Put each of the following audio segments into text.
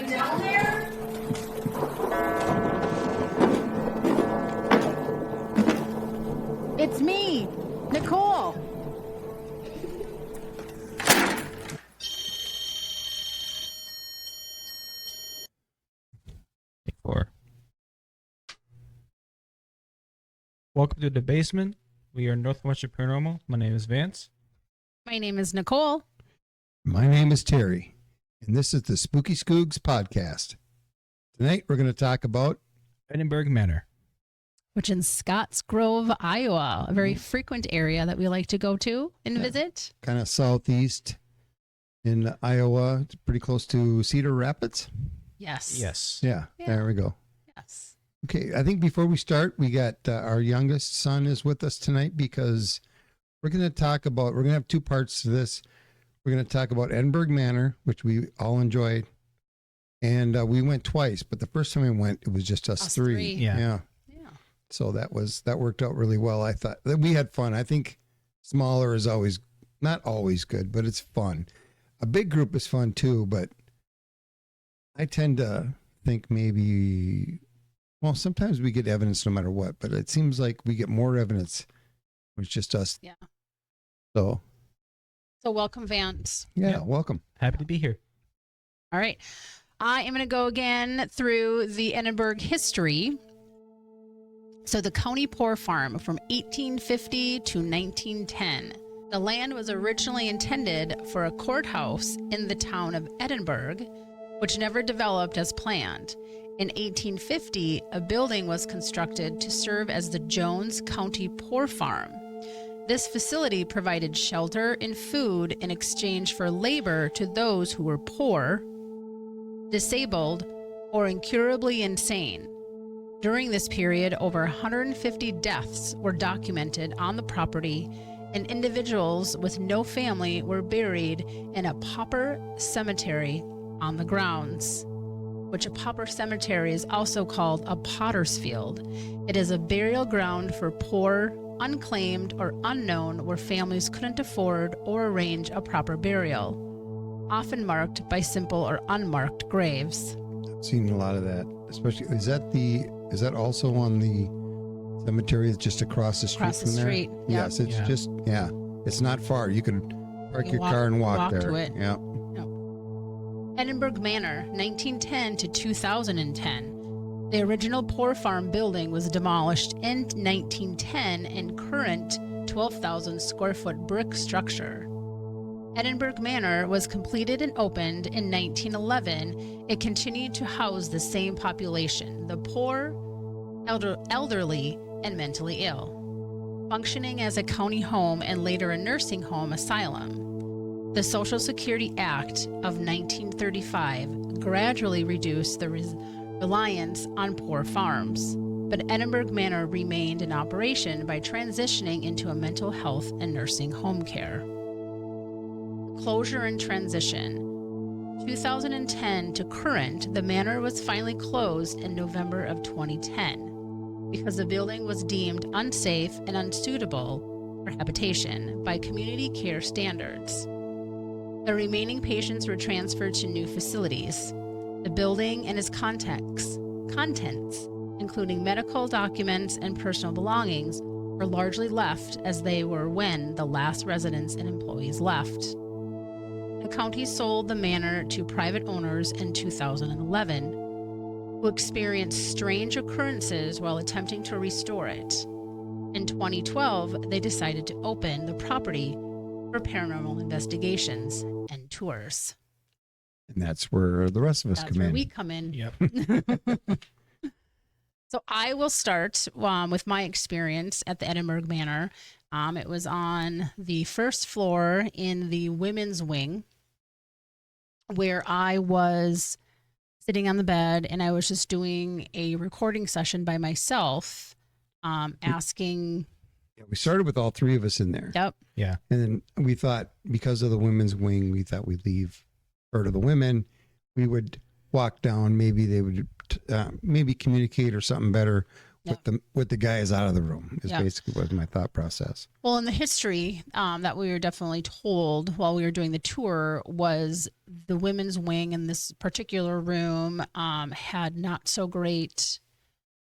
down there? It's me, Nicole. Welcome to the basement. We are Northwestern Paranormal. My name is Vance. My name is Nicole. My name is Terry, and this is the Spooky Skoogs podcast. Tonight we're going to talk about Edinburgh Manor. Which in Scotts Grove, Iowa, a very frequent area that we like to go to and visit. kind of southeast in Iowa. It's pretty close to Cedar Rapids. Yes. Yes. Yeah, there we go. Yes. Okay, I think before we start, we got our youngest son is with us tonight because we're going to have two parts to this. We're going to talk about Edinburgh Manor, which we all enjoyed. And we went twice, but the first time we went, it was just us three. Yeah. So that worked out really well. I thought that we had fun. I think smaller is always, not always good, but it's fun. A big group is fun too, but I tend to think maybe, well, sometimes we get evidence no matter what, but it seems like we get more evidence when it's just us. Yeah. So welcome, Vance. yeah, welcome. Happy to be here. All right. I am going to go again through the Edinburgh history. So the County Poor Farm from 1850 to 1910. The land was originally intended for a courthouse in the town of Edinburgh, which never developed as planned. In 1850, a building was constructed to serve as the Jones County Poor Farm. This facility provided shelter and food in exchange for labor to those who were poor, disabled, or incurably insane. During this period, over 150 deaths were documented on the property, and individuals with no family were buried in a pauper cemetery on the grounds, which a pauper cemetery is also called a potter's field. It is a burial ground for poor, unclaimed, or unknown where families couldn't afford or arrange a proper burial, often marked by simple or unmarked graves. I've seen a lot of that, especially, is that also on the cemetery that's just across the street Across the from there? street, yep. Yes, it's just, it's not far. You can park your car and walk there. To it. Yeah. Edinburgh Manor, 1910 to 2010. The original Poor Farm building was demolished in 1910 and current 12,000 square foot brick structure. Edinburgh Manor was completed and opened in 1911. It continued to house the same population, the poor, elderly, and mentally ill, functioning as a county home and later a nursing home asylum. The Social Security Act of 1935 gradually reduced the reliance on poor farms, but Edinburgh Manor remained in operation by transitioning into a mental health and nursing home care. Closure and transition. 2010 to current, the manor was finally closed in November of 2010 because the building was deemed unsafe and unsuitable for habitation by community care standards. The remaining patients were transferred to new facilities. The building and its contents, including medical documents and personal belongings, were largely left as they were when the last residents and employees left. The county sold the manor to private owners in 2011, who experienced strange occurrences while attempting to restore it. In 2012, they decided to open the property for paranormal investigations and tours. And that's where the rest of us That's come where in. we come in. Yep. So I will start with my experience at the Edinburgh Manor. It was on the first floor in the women's wing, where I was sitting on the bed and I was just doing a recording session by myself, asking. Yeah, we started with all three of us in there. Yep. Yeah. And then we thought, because of the women's wing, we thought we'd leave her to the women. We would walk down. Maybe they would maybe communicate or something better Yep. with the guys out of the room is Yeah. basically what my thought process. Well, in the history that we were definitely told while we were doing the tour was the women's wing in this particular room had not so great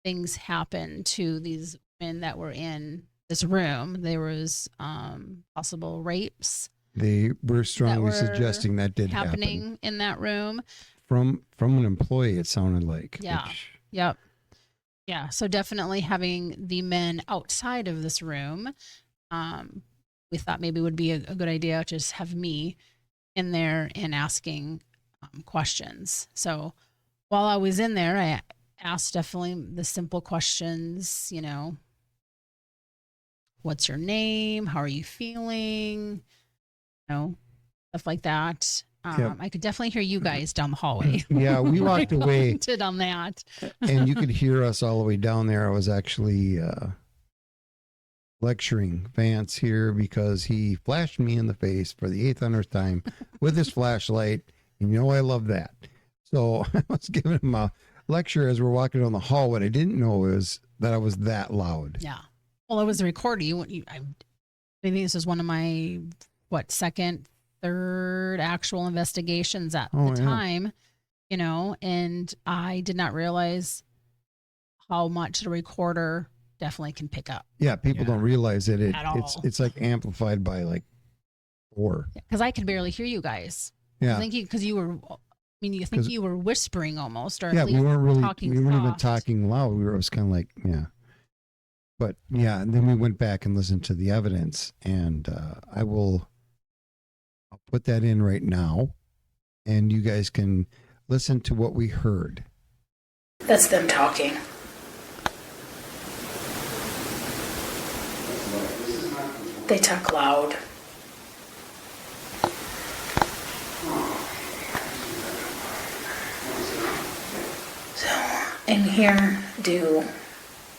things happen to these women that were in this room. There was possible rapes They were strongly were suggesting that did happening happen in that room. from an employee. It sounded like. Yeah. which- Yep. Yeah. So definitely having the men outside of this room, we thought maybe would be a good idea to just have me in there and asking questions. So while I was in there, I asked definitely the simple questions, you know, what's your name? How are you feeling? You know, stuff like that. Yep. I could definitely hear you guys down the hallway. Yeah, we walked away, Commented on that. and you could hear us all the way down there. I was actually lecturing Vance here because he flashed me in the face for the 800th time with his flashlight. And you know I love that. So I was giving him a lecture as we're walking down the hall. What I didn't know was that I was that loud. Yeah. Well, it was a recording. I think this was one of my second, third actual investigations at the time, you know, and I did not realize how much the recorder definitely can pick up. Yeah, people don't realize that At all. it's like amplified by like 4. Because I could barely hear you guys. Yeah. I think because you were, I mean, you think you were whispering almost, or at Yeah, least we weren't really talking we weren't even soft. talking loud. It was kind of like, yeah. But yeah, and then we went back and listened to the evidence, and I'll put that in right now, and you guys can listen to what we heard. That's them talking. They talk loud. So, in here,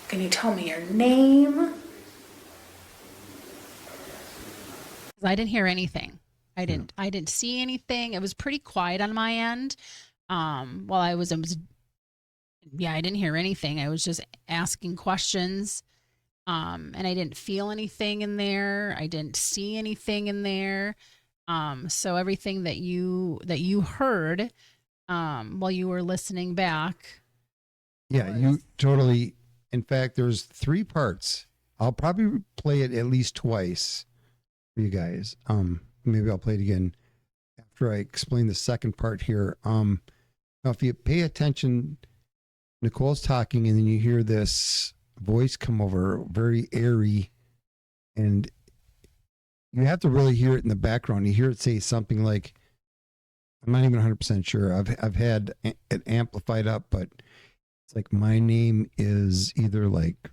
can you tell me your name? I didn't hear anything. I didn't see anything. It was pretty quiet on my end. While I was I didn't hear anything. I was just asking questions. And I didn't feel anything in there. I didn't see anything in there. So everything that you heard while you were listening back. Yeah, you totally. In fact, there's 3 parts. I'll probably play it at least twice for you guys. Maybe I'll play it again after I explain the second part here. Now, if you pay attention, Nicole's talking, and then you hear this voice come over, very airy, and you have to really hear it in the background. You hear it say something like, I'm not even 100% sure. I've had it amplified up, but it's like, my name is either like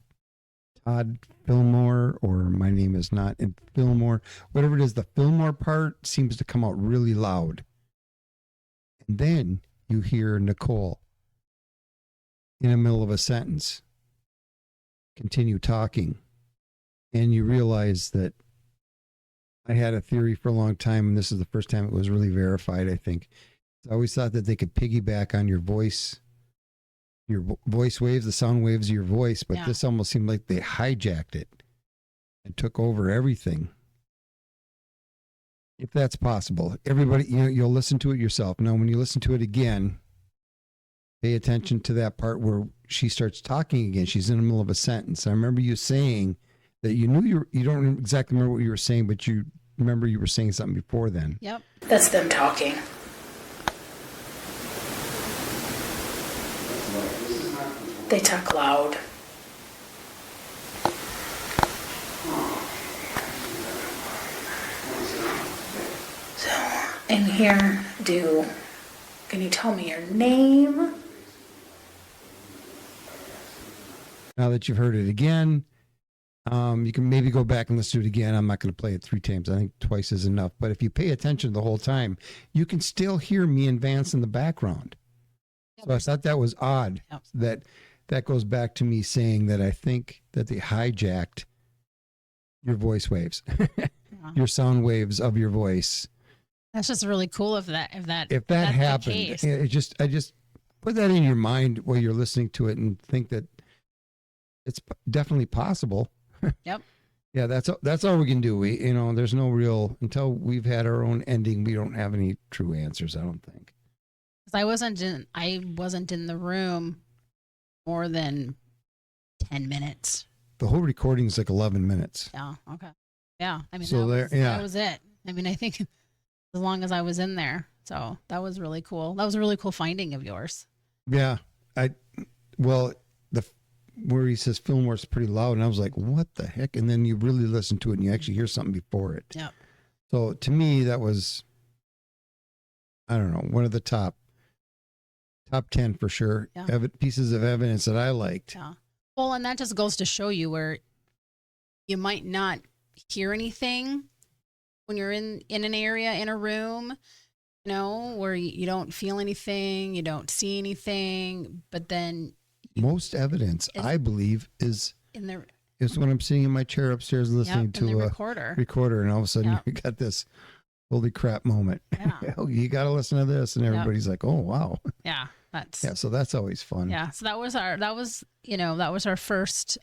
Todd Fillmore, or my name is not in Fillmore. Whatever it is, the Fillmore part seems to come out really loud. And then you hear Nicole in the middle of a sentence continue talking, and you realize that I had a theory for a long time, and this is the first time it was really verified, I think. I always thought that they could piggyback on your voice waves, the sound waves of your voice, but this almost seemed like they hijacked it and took over everything. If that's possible, everybody, you'll listen to it yourself. Now, when you listen to it again, pay attention to that part where she starts talking again. She's in the middle of a sentence. I remember you saying that you knew you don't exactly remember what you were saying, but you remember you were saying something before then. Yep. That's them talking. They talk loud. So, in here, can you tell me your name? Now that you've heard it again, you can maybe go back and listen to it again. I'm not going to play it 3 times. I think twice is enough. But if you pay attention the whole time, you can still hear me and Vance in the background. So I thought that was odd. Yep. That goes back to me saying that I think that they hijacked your voice waves, your sound waves of your voice. That's just really cool if that happened. I just put that in your mind while you're listening to it, and think that definitely possible. Yep. Yeah, that's all we can do. There's no real, until we've had our own ending, we don't have any true answers, I don't think. 'Cause I wasn't in the room more than 10 minutes. The whole recording is like 11 minutes. Yeah. Okay. Yeah. I mean, So that was it. I mean, I think as long as I was in there. So that was really cool. That was a really cool finding of yours. Yeah. Well, where he says Fillmore's pretty loud, and I was like, what the heck? And then you really listen to it and you actually hear something before it. Yeah. So to me, that was, I don't know, one of the top 10 for sure. Yeah. Pieces of evidence that I liked. Yeah. Well, and that just goes to show you where you might not hear anything when you're in an area, in a room, where you don't feel anything, you don't see anything, but then most evidence, I believe, is when I'm sitting in my chair upstairs listening to a recorder, and all of a sudden you got this holy crap moment. Yeah. You got to listen to this, and everybody's like, "Oh wow." Yeah, so that's always fun. Yeah, so that was our first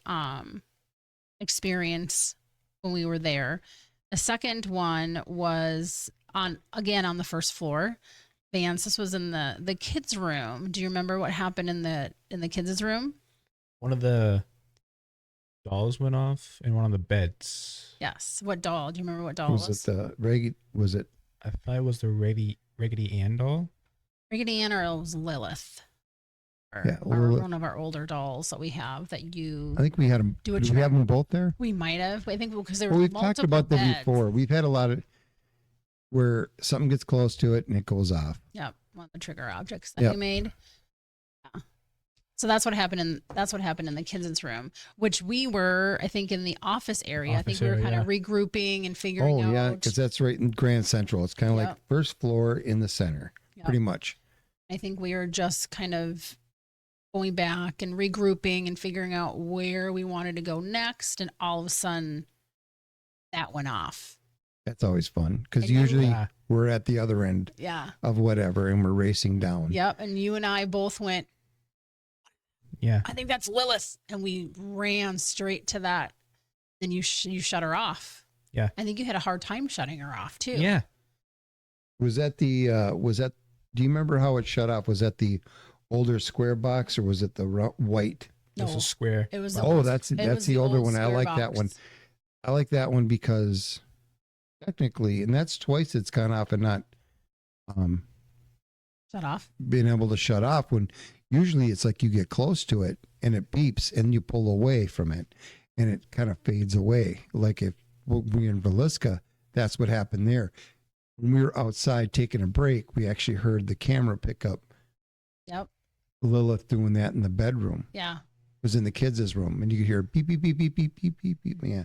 experience when we were there. The second one was on the first floor. Vance, this was in the kids' room. Do you remember what happened in the kids' room? One of the dolls went off in one of the beds. Yes. What doll? Do you remember what doll it was? Was it the Raggedy? Was it? I thought it was the Raggedy Ann doll. Raggedy Ann, or it was Lilith. Lilith. One of our older dolls that we have that you. I think we had them. Do we have them both there? We might have. I think because there were we've talked about them before. We've had a lot of where something gets close to it and it goes off. Yep, one of the trigger objects that we made. Yeah. So that's what happened in the kids' room, which we were, I think, in the office area. I think we were kind of regrouping and figuring out. Oh yeah, because that's right in Grand Central. It's kind of like first floor in the center, pretty much. I think we were just kind of going back and regrouping and figuring out where we wanted to go next, and all of a sudden, that went off. That's always fun because usually we're at the other end of whatever and we're racing down. Yep. And you and I both went, yeah, I think that's Lilith. And we ran straight to that. And you shut her off. Yeah. I think you had a hard time shutting her off too. Yeah. Do you remember how it shut off? Was that the older square box or was it the white? No, it was a square. It was. That's the older one. I like that one. I like that one because technically, and that's twice it's gone off and not shut off. Being able to shut off when usually it's like you get close to it and it beeps and you pull away from it and it kind of fades away. Like if we're in Villisca, that's what happened there. When we were outside taking a break, we actually heard the camera pick up. Yep. Lilith doing that in the bedroom. Yeah. It was in the kids' room and you could hear beep, beep, beep, beep, beep, beep, beep, beep. Yeah.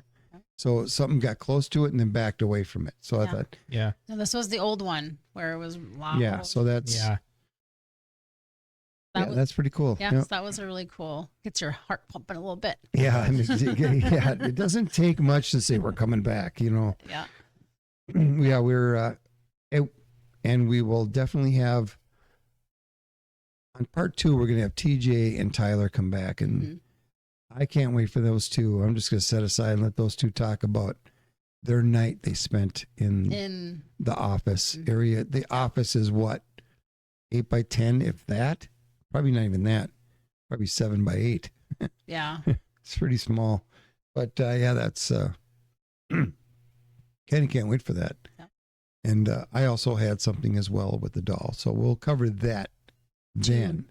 So something got close to it and then backed away from it. So I thought, no, this was the old one where it was loud. Yeah. So that's, that's pretty cool. Yeah. So that was a really cool. Gets your heart pumping a little bit. Yeah. It doesn't take much to say we're coming back, Yeah. Yeah. We're, and we will definitely have on part 2, we're going to have TJ and Tyler come back and I can't wait for those two. I'm just going to set aside and let those two talk about their night they spent in the office area. The office is what, 8 by 10, if that? Probably not even that. Probably 7 by 8. Yeah. It's pretty small. But that's Kenny can't wait for that. Yeah. And I also had something as well with the doll. So we'll cover that then.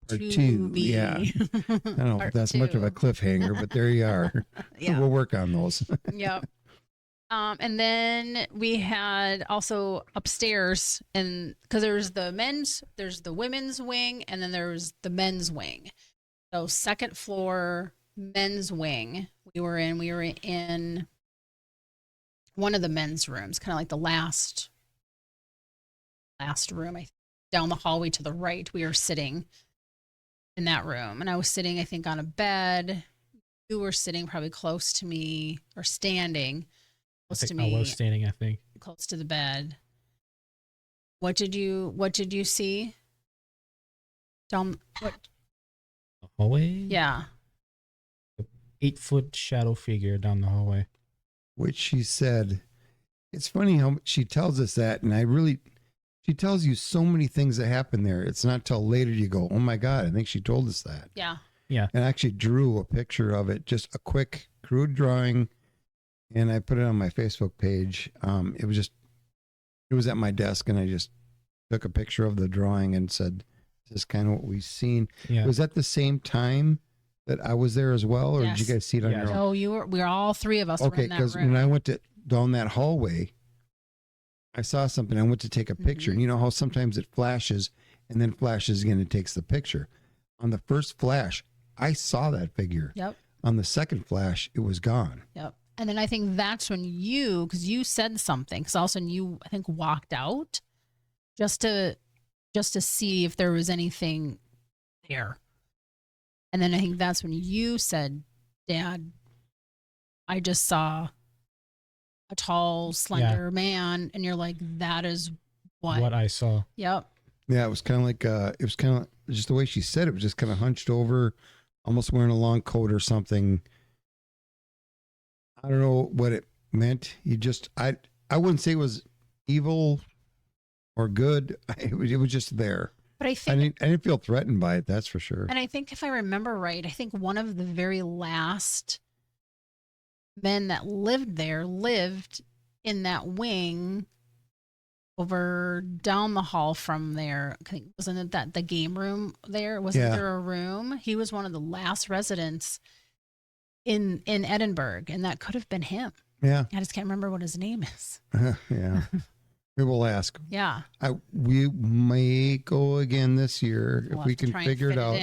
Part 2. Yeah. I don't know if that's much of a cliffhanger, but there you are. Yeah. We'll work on those. Yep. And then we had also upstairs, and because there's the women's wing, and then there's the men's wing. So second floor men's wing we were in one of the men's rooms, kind of like the last room. I think down the hallway to the right, we were sitting in that room, and I was sitting, I think, on a bed. You were sitting probably close to me, or standing close to me. I was standing, I think. Close to the bed. What did you see? Tell me what. The hallway? Yeah. The 8-foot shadow figure down the hallway. Which she said, it's funny how she tells us that, and she tells you so many things that happen there. It's not till later you go, oh my God, I think she told us that. Yeah. Yeah. And I actually drew a picture of it, just a quick crude drawing, and I put it on my Facebook page. It was at my desk, and I just took a picture of the drawing and said, this is kind of what we've seen. Yeah. Was that the same time that I was there as well, or did you Yes. guys see it on your own? No, we were all three of us were Okay, in that because room. when I went down that hallway, I saw something. I went to take a picture. And you know how sometimes it flashes and then flashes again and takes the picture. On the first flash, I saw that figure. Yep. On the second flash, it was gone. Yep. And then I think that's when because you said something, because all of a sudden you, I think, walked out just to see if there was anything there. And then I think that's when you said, Dad, I just saw a tall, slender man. And you're like, that is what I saw. Yep. Yeah, it was kind of like, just the way she said it was just kind of hunched over, almost wearing a long coat or something. I don't know what it meant. I wouldn't say it was evil or good. It was just there. But I think I didn't feel threatened by it. That's for sure. And I think if I remember right, I think one of the very last men that lived there lived in that wing over down the hall from there. I think, wasn't it that the game room there? Wasn't there a room? He was one of the last residents in Edinburgh, and that could have been him. Yeah. I just can't remember what his name is. Yeah. We will ask. Yeah. We may go again this year We'll if we can figure it out.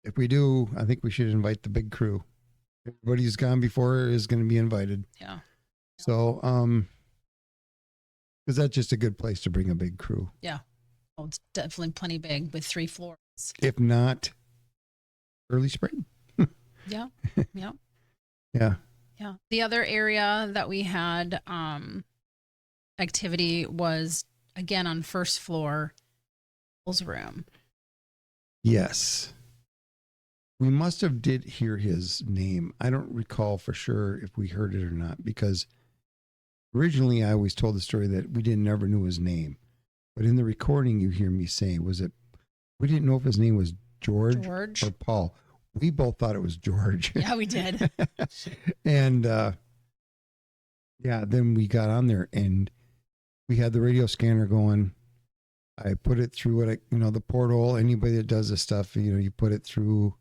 If we do, I think we should invite the big crew. Everybody who's gone before is going to be invited. Yeah. So, because that's just a good place to bring a big crew. Yeah. Oh, it's definitely plenty big with 3 floors. If not, early spring. Yeah. Yeah. Yeah. Yeah. The other area that we had activity was again on first floor, Paul's room. Yes. We must have did hear his name. I don't recall for sure if we heard it or not, because originally I always told the story that we never knew his name. But in the recording you hear me say, we didn't know if his name was George or Paul. We both thought it was George. Yeah, we did. And then we got on there and we had the radio scanner going. I put it through the portal. Anybody that does this stuff, you put it through,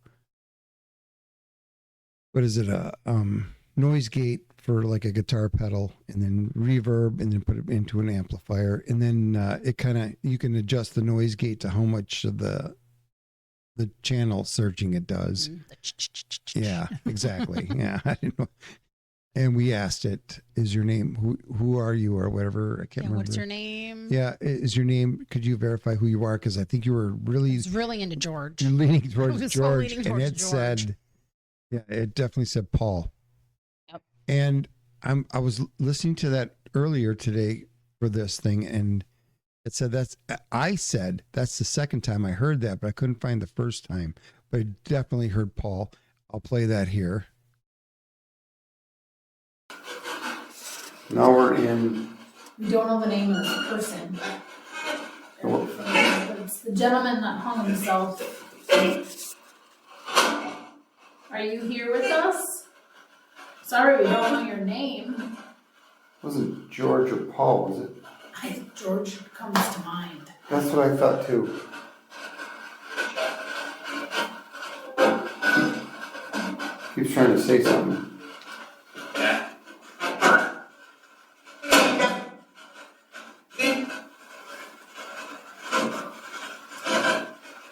what is it? Noise gate for like a guitar pedal, and then reverb, and then put it into an amplifier. And then you can adjust the noise gate to how much of the channel searching it does. Yeah, exactly. Yeah, I didn't know. And we asked it, is your name, who are you, or whatever? I can't remember. What's your name? Yeah, is your name, could you verify who you are? Because I think you were really into George. You're leaning towards George. Leaning and towards it said, it definitely said Paul. Yep. And I was listening to that earlier today for this thing, and it said that's the second time I heard that, but I couldn't find the first time. But I definitely heard Paul. I'll play that here. Now we're in. We don't know the name of the person. But it's the gentleman that hung himself. Are you here with us? Sorry, we don't know your name. Wasn't George or Paul, was it? I think George comes to mind. That's what I thought too. Keeps trying to say something.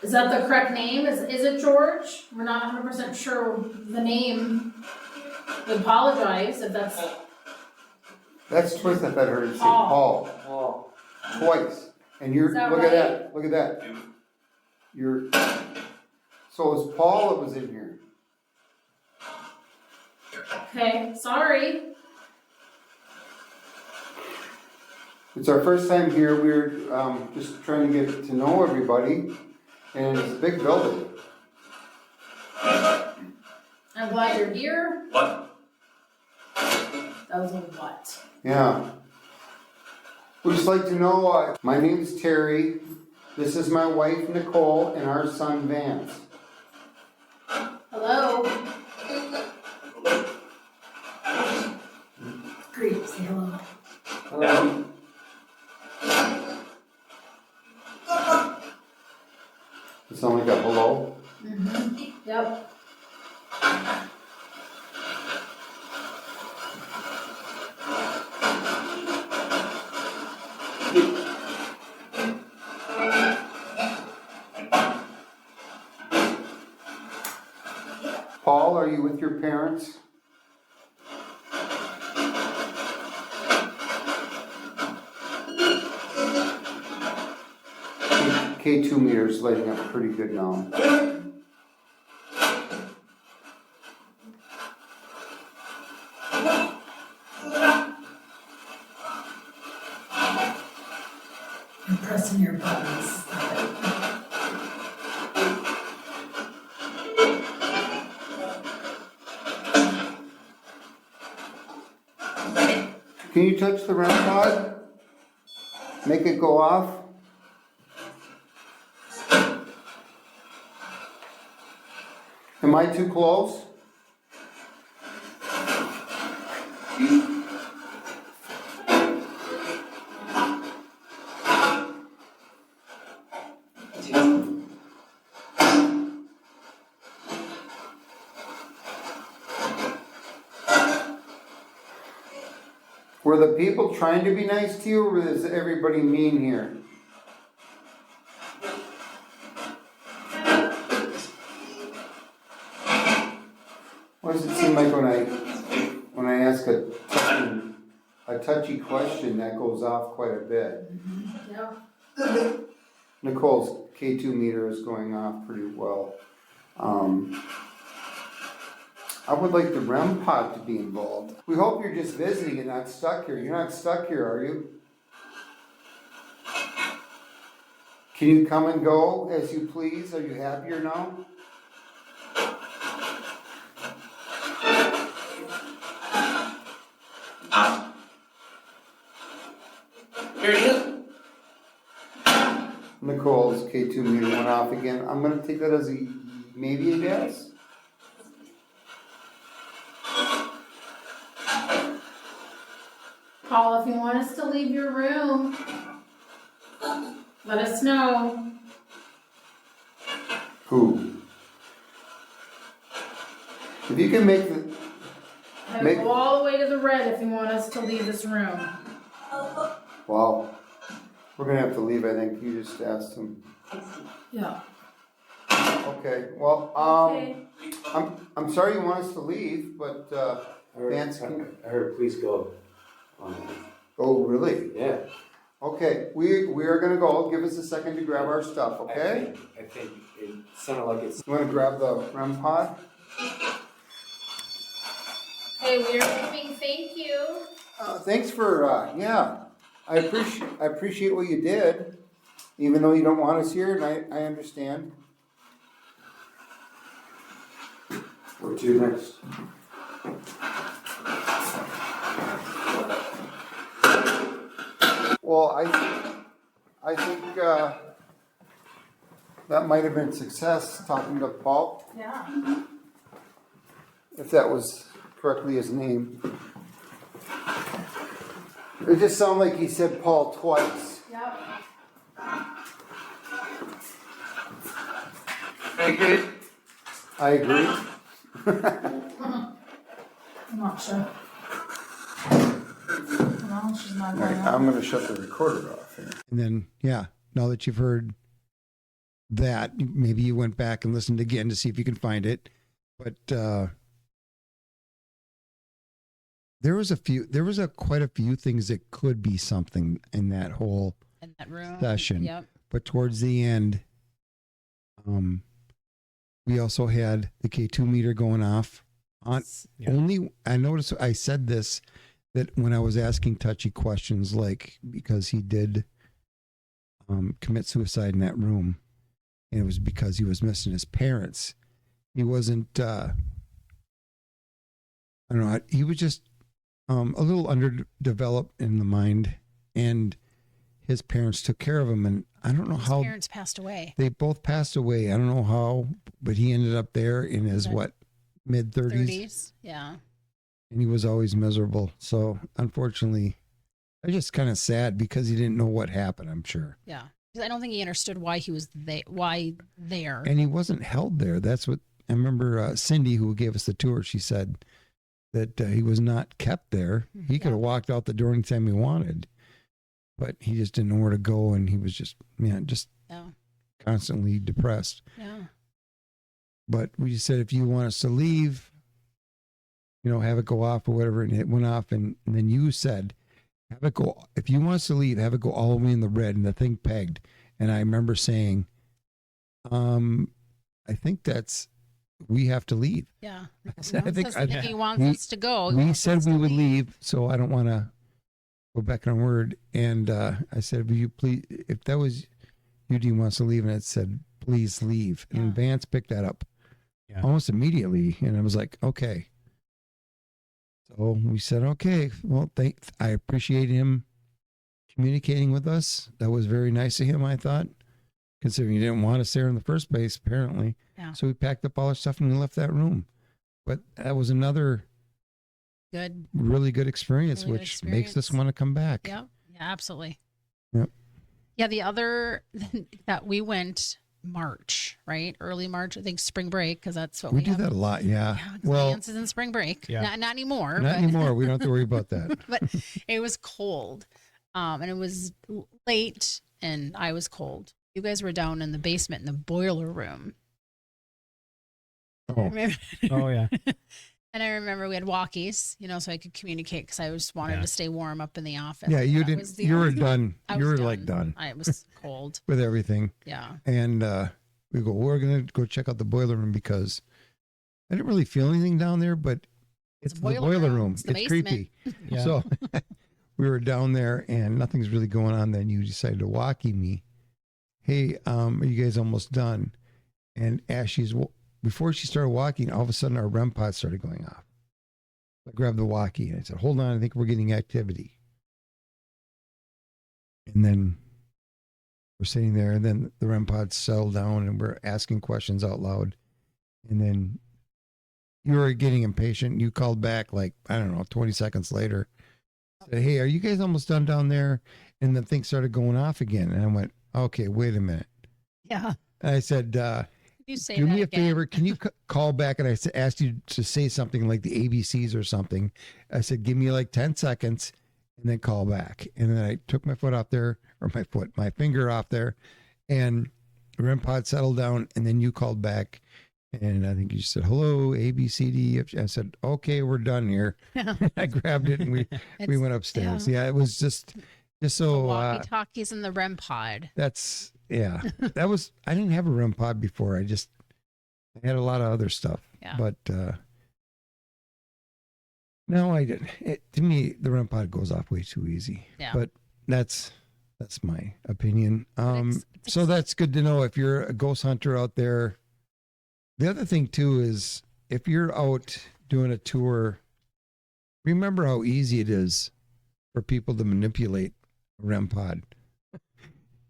Is that the correct name? Is it George? We're not 100% sure the name. We apologize if that's... That's twice I've heard it say Paul. Paul. Twice. And you're, Is that look right? at that, look at that. So it was Paul that was in here. Okay, sorry. It's our first time here. We're just trying to get to know everybody. And it's a big building. I'm glad you're here. What? That was a what? Yeah. We'd just like to know, my name's Terry. This is my wife, Nicole, and our son, Vance. Hello? Greet, say hello. Yeah. It sound like a hello? Mm-hmm. Yep. Paul, are you with your parents? K2 meter's lighting up pretty good now. I'm pressing your buttons. Can you touch the REM pod? Make it go off? Am I too close? Were the people trying to be nice to you, or is everybody mean here? What does it seem like when I ask a touchy question that goes off quite a bit? Yeah. Nicole's K2 meter is going off pretty well. I would like the REM pod to be involved. We hope you're just visiting and not stuck here. You're not stuck here, are you? Can you come and go as you please? Are you happier now? Here he is. Nicole's K2 meter went off again. I'm going to take that as a maybe a yes. Paul, if you want us to leave your room, let us know. Who? If you can make the... And Make- go all the way to the red if you want us to leave this room. Wow. We're going to have to leave, I think. You just asked him. Yeah. Okay, well, Okay. I'm sorry you want us to leave, but, Vance, I heard please go. oh, really? Yeah. Okay, we are gonna go. Give us a second to grab our stuff, okay? I think it sounded like it's. You wanna grab the REM pod? Hey, we are leaving, thank you. Thanks for, yeah, I appreciate what you did, even though you don't want us here, and I understand. Where to next? Well, I think, that might have been success, talking to Paul, Yeah. if that was correctly his name. It just sounded like he said Paul twice. Yep. Hey, I agree. I'm not sure. No, she's not going up. I'm gonna shut the recorder off here. And then, yeah, now that you've heard that, maybe you went back and listened again to see if you can find it. But there was quite a few things that could be something in that whole In that room. session. Yep. But towards the end, we also had the K2 meter going off. Yeah. Only, I noticed, I said this, that when I was asking touchy questions, like, because he did commit suicide in that room, and it was because he was missing his parents. He wasn't I don't know. He was just a little underdeveloped in the mind, and his parents took care of him. And I don't know His how parents passed away. they both passed away. I don't know how, but he ended up there in his Right. mid 30s, 30s. Yeah. and he was always miserable. So unfortunately, I just kind of sad because he didn't know what happened. I'm sure, Yeah. 'Cause I don't think he understood why he was there. and he wasn't held there. That's what I remember. Cindy, who gave us the tour, she said that he was not kept there. He could have walked out the door anytime he wanted, but he just didn't know where to go, and he was just Yeah. constantly depressed. Yeah. But we just said, if you want us to leave, have it go off or whatever, and it went off, and then you said, have it go. If you want us to leave, have it go all the way in the red, and the thing pegged. And I remember saying, I think we have to leave. Yeah. I think He wants we- us to go. He we wants said us we to would leave, so I don't want to go back on word. And I said, will you please, if that was UD wants to leave, and it said, please leave. Yeah. And Vance picked that up Yeah. almost immediately. And I was like, okay. So we said, okay, well, I appreciate him communicating with us. That was very nice of him, I thought, considering he didn't want us there in the first place, apparently. Yeah. So we packed up all our stuff and we left that room. But that was another Good. really good experience, Really good which makes us experience. want to come back. Yeah. Yeah, absolutely. Yep. Yeah, the other that we went March, right? Early March, I think spring break, because that's what We we do have. that a lot, yeah. Yeah, 'cause Well, Vance is in spring break. Yeah. Not anymore. not but, anymore. We don't have to worry about that. But it was cold. And it was late and I was cold. You guys were down in the basement in the boiler room. Oh, Oh yeah. And I remember we had walkies, so I could communicate because I just wanted Yeah. to stay warm up in the office. yeah, you That was didn't. the You were only- done. I You was were like done I was cold. with everything. Yeah. And we go, we're going to go check out the boiler room because I didn't really feel anything down there, but it's a the boiler boiler room. room. It's It's, the creepy. Yeah. So we were down there and nothing's really going on. Then you decided to walkie me. Hey, are you guys almost done? And as before she started walking, all of a sudden our REM pod started going off. I grabbed the walkie and I said, hold on, I think we're getting activity. And then we're sitting there, and then the REM pods settled down and we're asking questions out loud. And then you were getting impatient. You called back 20 seconds later. Said, hey, are you guys almost done down there? And the thing started going off again. And I went, okay, wait a minute. Yeah. And I said, You say do that me a again. favor. Can you call back? And I asked you to say something like the ABCs or something. I said, give me 10 seconds and then call back. And then I took my foot off there, or my finger off there, and the REM pod settled down. And then you called back. And I think you said, hello, ABCD. I said, okay, we're done here. Yeah. I grabbed it and we It's- went upstairs. Yeah, it was just so walkie talkies in the REM pod. that's, yeah, that was, I didn't have a REM pod before. I had a lot of other stuff, Yeah. but no, I didn't. To me, the REM pod goes off way too easy, Yeah. but that's my opinion. it's- So that's good to know if you're a ghost hunter out there. The other thing too is if you're out doing a tour, remember how easy it is for people to manipulate a REM pod.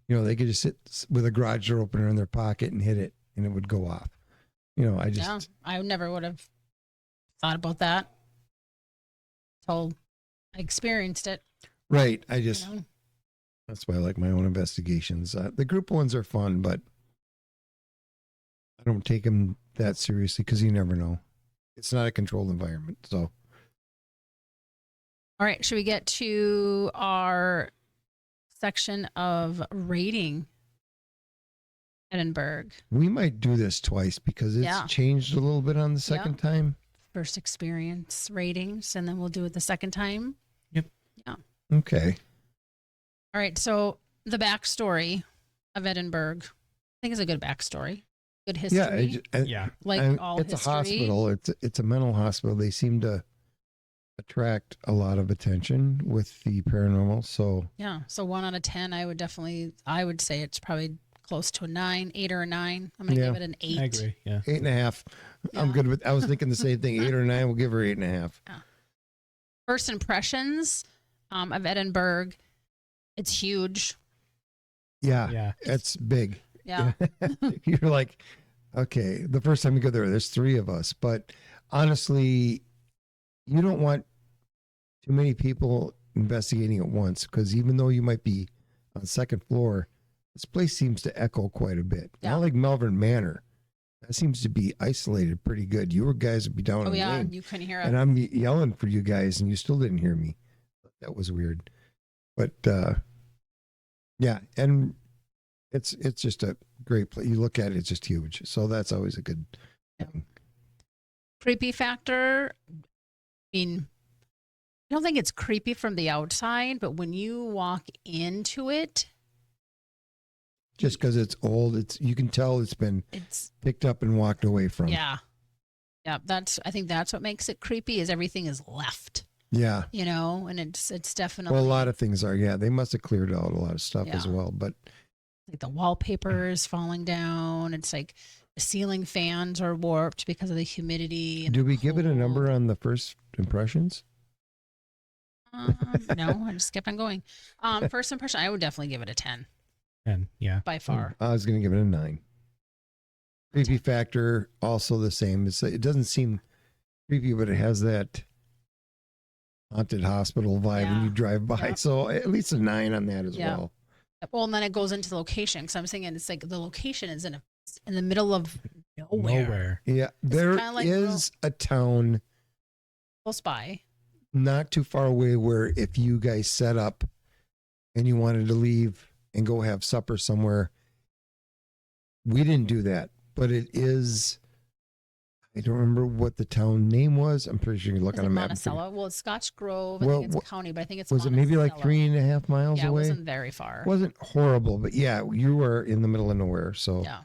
They could just sit with a garage door opener in their pocket and hit it and it would go off. I never would have thought about that until I experienced it. Right. You know? That's why I like my own investigations. The group ones are fun, but I don't take them that seriously because you never know. It's not a controlled environment. So All right, should we get to our section of rating Edinburgh? we might do this twice because it's Yeah. changed a little bit on the second time. First experience ratings, and then we'll do it the second time. Okay. All right, so the backstory of Edinburgh, I think is a good backstory. Good history. Yeah. Like all it's history. a hospital. It's a mental hospital. They seem to attract a lot of attention with the paranormal. So Yeah. So 1 out of 10, I would say it's probably close to a 9, 8 or a 9. I'm gonna Yeah. give it an 8. I agree. Yeah. 8.5. I'm Yeah. good with. I was thinking the same thing. 8 or 9. We'll give her 8.5. First impressions of Edinburgh, it's huge. Yeah, Yeah. it's big. Yeah. You're like, okay, the first time you go there's 3 of us, but honestly, you don't want too many people investigating at once, because even though you might be on the second floor, this place seems to echo quite a bit. Yeah. Not like Melbourne Manor. That seems to be isolated pretty good. You guys would be down Oh in the yeah, wing, you couldn't hear it. and I'm yelling for you guys, and you still didn't hear me. That was weird. But yeah, and it's just a great place. You look at it, it's just huge. So that's always a good thing. Creepy factor. I mean, I don't think it's creepy from the outside, but when you walk into it, Just because it's old, you can tell it's been it's picked up and walked away from. yeah. Yeah, I think that's what makes it creepy is everything is left, Yeah. you know, and it's definitely Well, a lot of things are. Yeah, they must have cleared out a lot of stuff as Yeah. well. But like the wallpaper is falling down. It's like the ceiling fans are warped because of the humidity. And do the we give it a number cold. on the first impressions? No, I just kept on going. First impression, I would definitely give it a 10 And yeah. by far. I was going to give it a 9. Creepy factor, also the same. It doesn't seem creepy, but it has that haunted hospital vibe when Yeah. you drive by. Yep. So at least a 9 on that as Yeah. well. Well, and then it goes into the location because I'm thinking it's like the location is in the middle of nowhere, Yeah, there kinda like is a town close by. not too far away where if you guys set up and you wanted to leave and go have supper somewhere, we didn't do that, but it is. I don't remember what the town name was. I'm pretty sure you can look Is on it a map. and figure- Monticello? Well, it's Scotch Grove. I Well, think it's county, but I think it's Was it maybe like Monticello. 3.5 miles Yeah, it away? wasn't very far. Wasn't horrible, but yeah, you were in the middle of nowhere. So Yeah,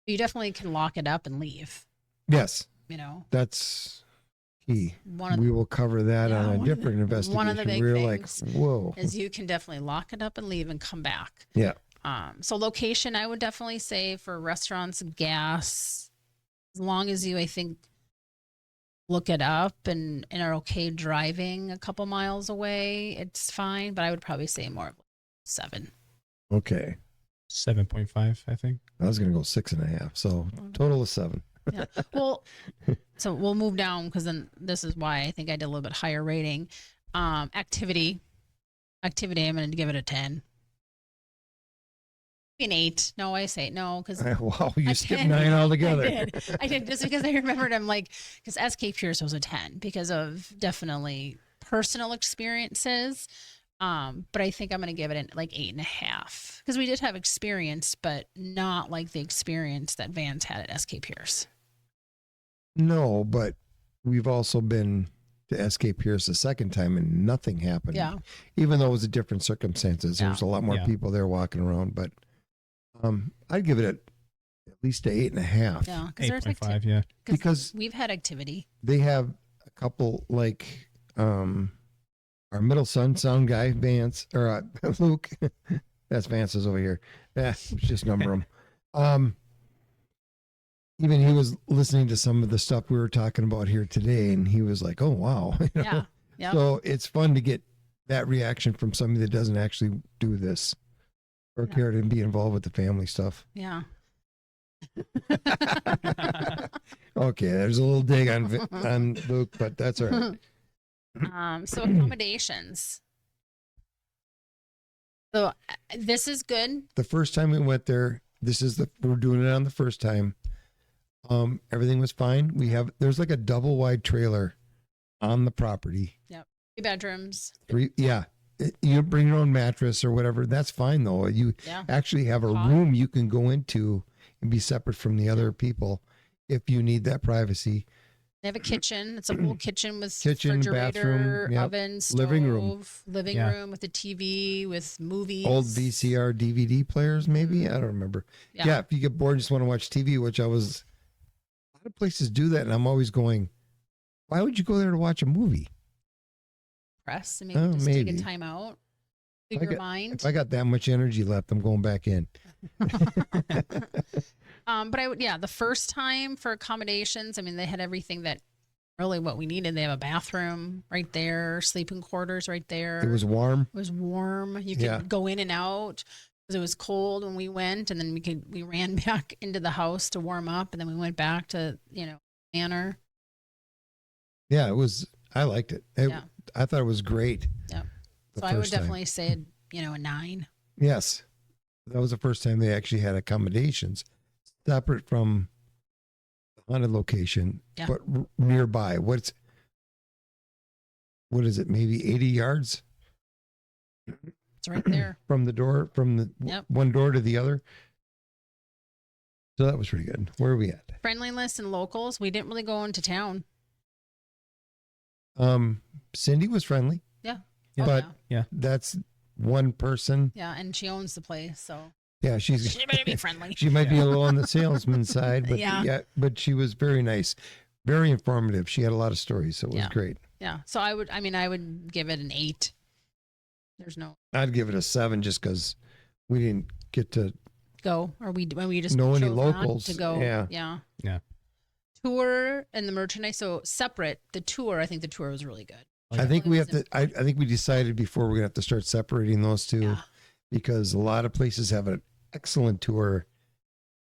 you definitely can lock it up and leave. yes, You know, that's key. one of We will cover that Yeah, on a one of the- different investigation. one of the big We're things like, whoa. is you can definitely lock it up and leave and come back. Yeah. So location, I would definitely say for restaurants, gas, as long as you, I think, look it up and are okay driving a couple miles away, it's fine. But I would probably say more of 7. Okay. 7.5, I think. I was going to go 6.5. So total of 7. Yeah. Well, so we'll move down because then this is why I think I did a little bit higher rating. Activity, I'm going to give it a 10. An 8. No, I say no because Wow, you I skipped did. 9 altogether. I did just because I remembered. I'm like, because SK Pierce was a 10 because of definitely personal experiences. But I think I'm going to give it an like 8.5 because we did have experience, but not like the experience that Vans had at SK Pierce. No, but we've also been to SK Pierce a second time and nothing happened. Yeah. Even though it was a different circumstances. There Yeah. was a lot more Yeah. people there walking around, but I'd give it at least an 8.5. Yeah, because there's 8.5, yeah. Because we've had activity. they have a couple like our middle son sound guy Vance or Luke. That's Vance's over here. Yeah, just number them. Even he was listening to some of the stuff we were talking about here today, and he was like, "Oh wow!" you know? Yeah, yeah. So it's fun to get that reaction from somebody that doesn't actually do this or Yeah. care to be involved with the family stuff. Yeah. Okay, there's a little dig on Luke, but that's all right. So accommodations. So this is good. The first time we went there, we're doing it on the first time. Everything was fine. There's like a double wide trailer on the property. 3 bedrooms. You bring your own mattress or whatever. That's fine though. You Yeah. actually have a Cot. room you can go into and be separate from the other people if you need that privacy. They have a kitchen. It's a full kitchen with Kitchen, refrigerator, bathroom, yep. oven, stove, Living room. living Yeah. row with a TV, with movies. Old VCR DVD players, maybe. I don't remember. Yeah. If you get bored and just want to watch TV, which a lot of places do that, and I'm always going, why would you go there to watch a movie? Press and maybe Oh, just take maybe. a time out. If Clear I your mind. If I got that much energy left, I'm going back in. But the first time for accommodations, I mean, they had everything that really what we needed. They have a bathroom right there, sleeping quarters right there. It was warm. It was warm. You could Yeah. go in and out because it was cold when we went, and then we ran back into the house to warm up, and then we went back to Manor. Yeah, it was. I liked it. Yeah. I thought it was great. Yeah. the So I would first time. definitely say a 9. Yes, that was the first time they actually had accommodations separate from the haunted location, Yeah. but nearby. What is it? Maybe 80 yards It's right there. from the door, from the Yep. one door to the other. So that was pretty good. Where are we at? Friendliness and locals. We didn't really go into town. Cindy was friendly, Yeah. but yeah. that's one person. Yeah, and she owns the place, so Yeah, she better be friendly. she might be a little on the salesman side, but Yeah. but she was very nice, very informative. She had a lot of stories, so it was Yeah. great. Yeah. So I would give it an 8. There's no I'd give it a 7 just because we didn't get to go, or we just know any chose not locals. to go. Yeah. Yeah. Tour and the merchandise. So separate the tour. I think the tour was really good. I think we have Definitely to. I think we decided before we're gonna have to start separating those two Yeah. because a lot of places have an excellent tour,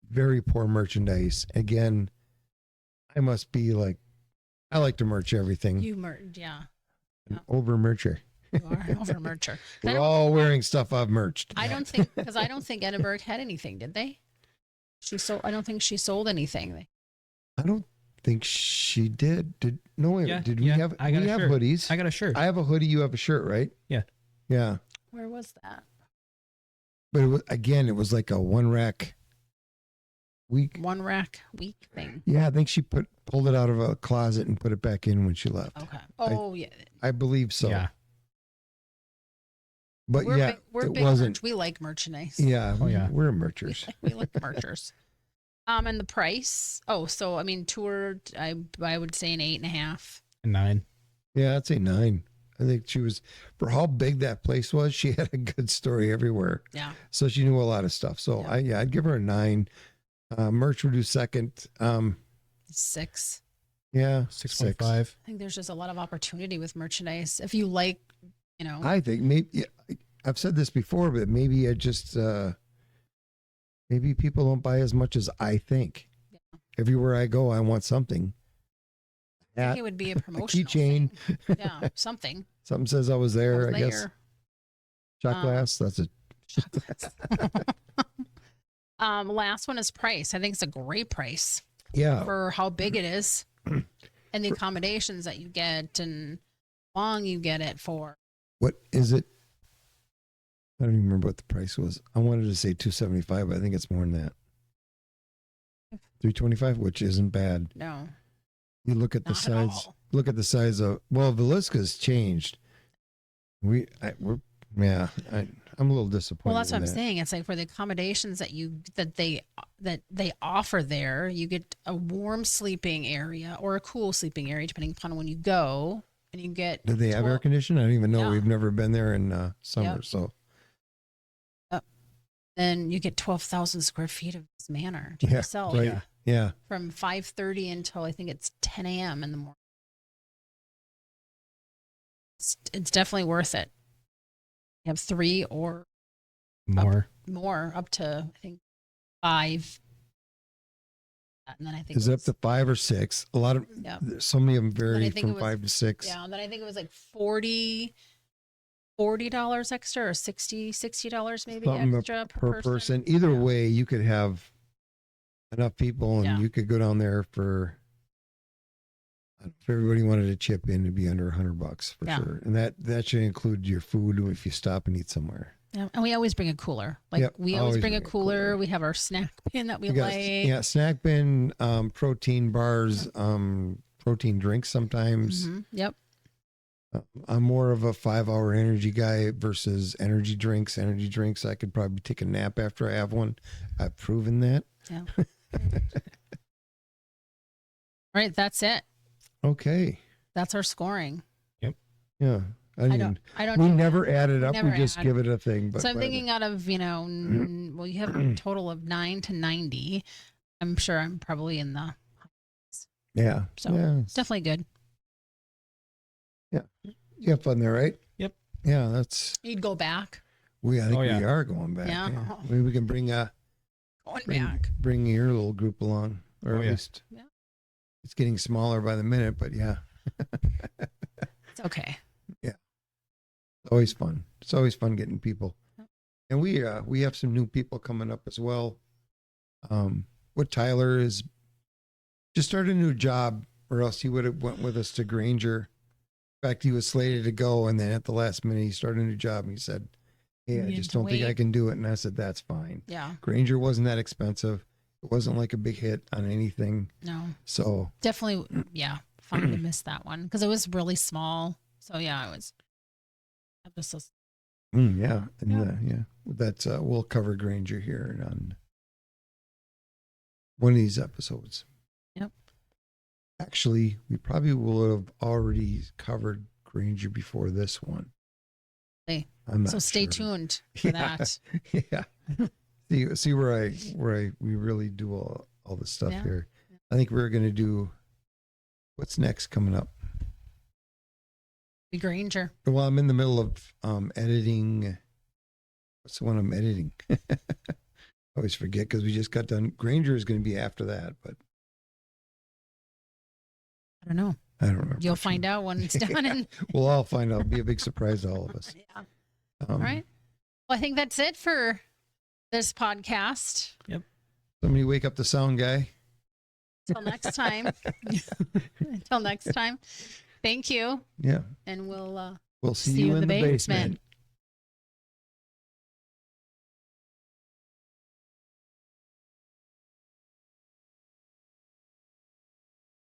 very poor merchandise. Again, I must be like, I like to merch everything. You merged, yeah. An over mercher. You are an over mercher. We're all wearing stuff I've merched. I don't think Edinburgh had anything, did they? I don't think she sold anything. I don't think she did. Did no? Wait, Yeah, did we yeah, have? I got we a have shirt. hoodies. I got a shirt. I have a hoodie. You have a shirt, right? Yeah. Yeah. Where was that? But it was like a one rack week. One rack week thing. Yeah, I think she pulled it out of a closet and put it back in when she left. Okay. Oh yeah. I believe so. Yeah. But We're it big wasn't. merch. We like merchandise. Yeah. Oh, yeah. We're merchers. We like merchers. And the price. Oh, so I mean, tour. I would say an 8.5. A 9. Yeah, I'd say 9. I think she was, for how big that place was, she had a good story everywhere. Yeah. So she knew a lot of stuff. So Yeah. I'd give her a 9. Merch would do second. 6. Yeah, 6.5. I think there's just a lot of opportunity with merchandise. If you like, I think maybe I've said this before, but maybe I just maybe people don't buy as much as I think. Yeah. Everywhere I go, I want something. I think Hat, it would be a a promotional keychain. thing. Yeah, something. Something says I was there. I guess There. shot glass. That's it. Last one is price. I think it's a great price Yeah. for how big it is and the accommodations that you get and how long you get it for. What is it? I don't even remember what the price was. I wanted to say 275, but I think it's more than that. 325, which isn't bad. No, You look at the not at size. all. Look at the size of. Well, Velisca's changed. I'm a little disappointed. Well, that's what I'm in that. saying. It's like for the accommodations that they offer there, you get a warm sleeping area or a cool sleeping area, depending upon when you go, and you get. Do they have air 12 conditioning? I don't even know. Yeah. We've never been there in summer, Yep. so Then you get 12,000 square feet of this manor to Yeah, yourself right. Yeah. Yeah, from 5:30 until I think it's 10 a.m. in the morning. It's definitely worth it. You have 3 or More. more, up to I think 5. And then I think is it up to 5 or 6? A lot of Yeah. so many of them Then I vary think from it was- 5 to 6. Yeah, and then I think it was like $40 extra or $60 maybe Something extra per person. Either Yeah. way, you could have enough people, and Yeah. you could go down there for. If everybody wanted to chip in, it'd be under $100 for Yeah. sure, and that should include your food if you stop and eat somewhere. Yeah, and we always bring a cooler. Like Yep, we always always bring a bring a cooler. cooler. We have our snack bin that we You got, like. yeah, snack bin, protein bars, protein drinks sometimes. Yep. I'm more of a 5-hour energy guy versus energy drinks. Energy drinks, I could probably take a nap after I have one. I've proven that. Yeah. All right, that's it. Okay. That's our scoring. Yeah. I mean, I don't. we do never that. add it up. Never We just add. give it a thing. But So I'm whatever. thinking out of, well, you have a total of 9 to 90. I'm sure I'm probably in the, Yeah. so yeah. it's definitely good. You have fun there, right? Yep. Yeah, that's You'd go back. I think Oh, yeah. we are going back. Yeah. Maybe we can bring Going back. bring your little group along, or Oh, at yeah. least Yeah. it's getting smaller by the minute. But yeah, It's okay. always fun. It's always fun getting people, and we have some new people coming up as well. What Tyler is just started a new job, or else he would have went with us to Granger. In fact, he was slated to go, and then at the last minute, he started a new job. And he said, "Hey, You I need just to don't think I wait." can do it." And I said, "That's fine." Yeah. Granger wasn't that expensive. It wasn't like a big hit on anything. No. So Definitely, yeah. Fun to miss that one because it was really small. So yeah, it was. yeah, and Yeah. yeah, that's we'll cover Granger here on one of these episodes. Yep. Actually, we probably will have already covered Granger before this one. Hey, I'm not So stay sure. tuned for Yeah. that. Yeah. See where we really do all the stuff Yeah. here. I think we're gonna do what's next coming up. The Granger. Well, I'm in the middle of editing. What's the one I'm editing? I always forget because we just got done. Granger is going to be after that, but I don't know. I don't remember. You'll find out when it's done. And We'll all find out. It'll be a big surprise to all of us. yeah. All Um, right. Well, I think that's it for this podcast. Somebody wake up the sound guy. Until next time. Until next time. Thank you. Yeah. And we'll We'll see you in the basement.